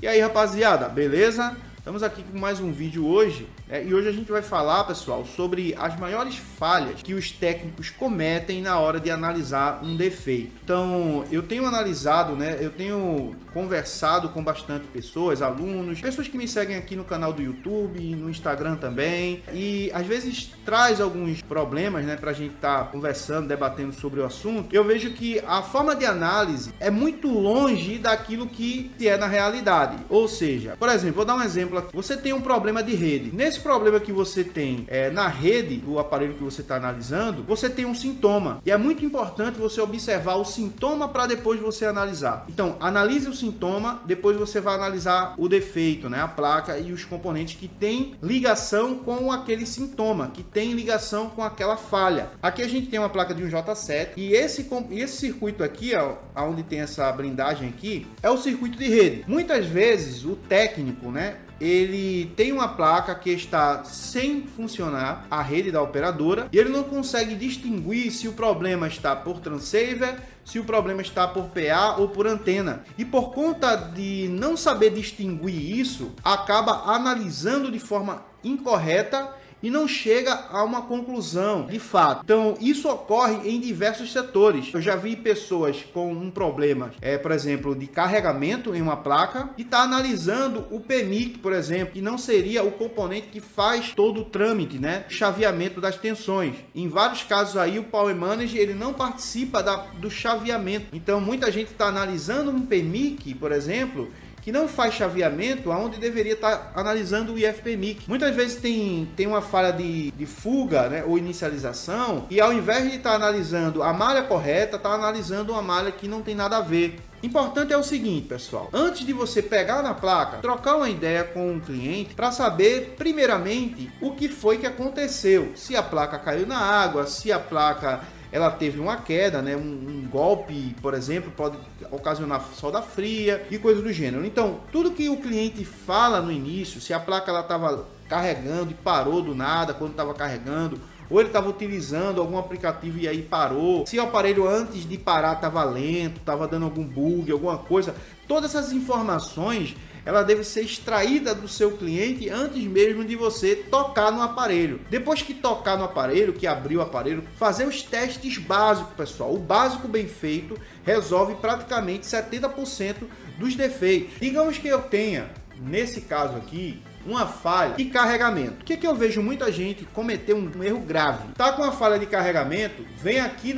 E aí, rapaziada, beleza? Estamos aqui com mais um vídeo hoje, e hoje a gente vai falar, pessoal, sobre as maiores falhas que os técnicos cometem na hora de analisar um defeito. Então, eu tenho analisado, eu tenho conversado com bastante pessoas, alunos, pessoas que me seguem aqui no canal do YouTube, no Instagram também, e às vezes traz alguns problemas, para a gente estar conversando, debatendo sobre o assunto. Eu vejo que a forma de análise é muito longe daquilo que é na realidade. Ou seja, por exemplo, vou dar um exemplo aqui. Você tem um problema de rede. Nesse problema que você tem na rede do aparelho que você está analisando, você tem um sintoma. E é muito importante você observar o sintoma para depois você analisar. Então, analise o sintoma, depois você vai analisar o defeito, a placa e os componentes que têm ligação com aquele sintoma, que tem ligação com aquela falha. Aqui a gente tem uma placa de um J7 e esse circuito aqui, onde tem essa blindagem aqui, é o circuito de rede. Muitas vezes o técnico, ele tem uma placa que está sem funcionar, a rede da operadora, e ele não consegue distinguir se o problema está por transceiver, se o problema está por PA ou por antena. E por conta de não saber distinguir isso, acaba analisando de forma incorreta e não chega a uma conclusão de fato. Então, isso ocorre em diversos setores. Eu já vi pessoas com um problema, por exemplo, de carregamento em uma placa e está analisando o PMIC, por exemplo, que não seria o componente que faz todo o trâmite, chaveamento das tensões. Em vários casos aí, o Power Manager ele não participa do chaveamento. Então, muita gente está analisando um PMIC, por exemplo, que não faz chaveamento, aonde deveria estar analisando o IFPMIC. Muitas vezes tem uma falha de fuga, ou inicialização, e ao invés de estar analisando a malha correta, está analisando uma malha que não tem nada a ver. Importante é o seguinte, pessoal, antes de você pegar na placa, trocar uma ideia com o cliente para saber, primeiramente, o que foi que aconteceu. Se a placa caiu na água, se a placa ela teve uma queda, um golpe, por exemplo, pode ocasionar solda fria e coisas do gênero. Então, tudo que o cliente fala no início, se a placa estava carregando e parou do nada quando estava carregando, ou ele estava utilizando algum aplicativo e aí parou, se o aparelho antes de parar estava lento, estava dando algum bug, alguma coisa, todas essas informações ela deve ser extraída do seu cliente antes mesmo de você tocar no aparelho. Depois que tocar no aparelho, que abrir o aparelho, fazer os testes básicos, pessoal. O básico bem feito resolve praticamente 70% dos defeitos. Digamos que eu tenha, nesse caso aqui, uma falha de carregamento. O que eu vejo muita gente cometer um erro grave? Tá com uma falha de carregamento, vem aqui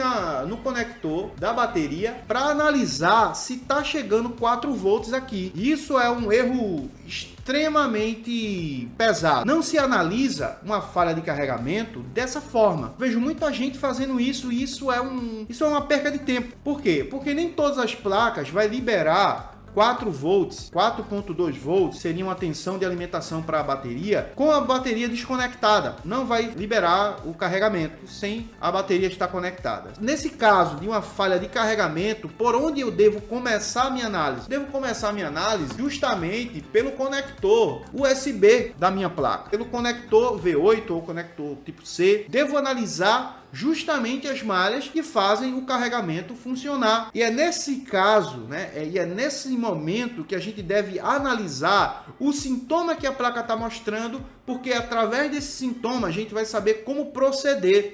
no conector da bateria para analisar se tá chegando 4 volts aqui. Isso é um erro extremamente pesado. Não se analisa uma falha de carregamento dessa forma. Vejo muita gente fazendo isso e isso é uma perca de tempo. Por quê? Porque nem todas as placas vai liberar 4 volts, 4.2 volts seria uma tensão de alimentação para a bateria com a bateria desconectada. Não vai liberar o carregamento sem a bateria estar conectada. Nesse caso de uma falha de carregamento, por onde eu devo começar a minha análise? Devo começar a minha análise justamente pelo conector USB da minha placa. Pelo conector V8 ou conector tipo C. Devo analisar justamente as malhas que fazem o carregamento funcionar. E é nesse caso, e é nesse momento que a gente deve analisar o sintoma que a placa está mostrando, porque através desse sintoma a gente vai saber como proceder.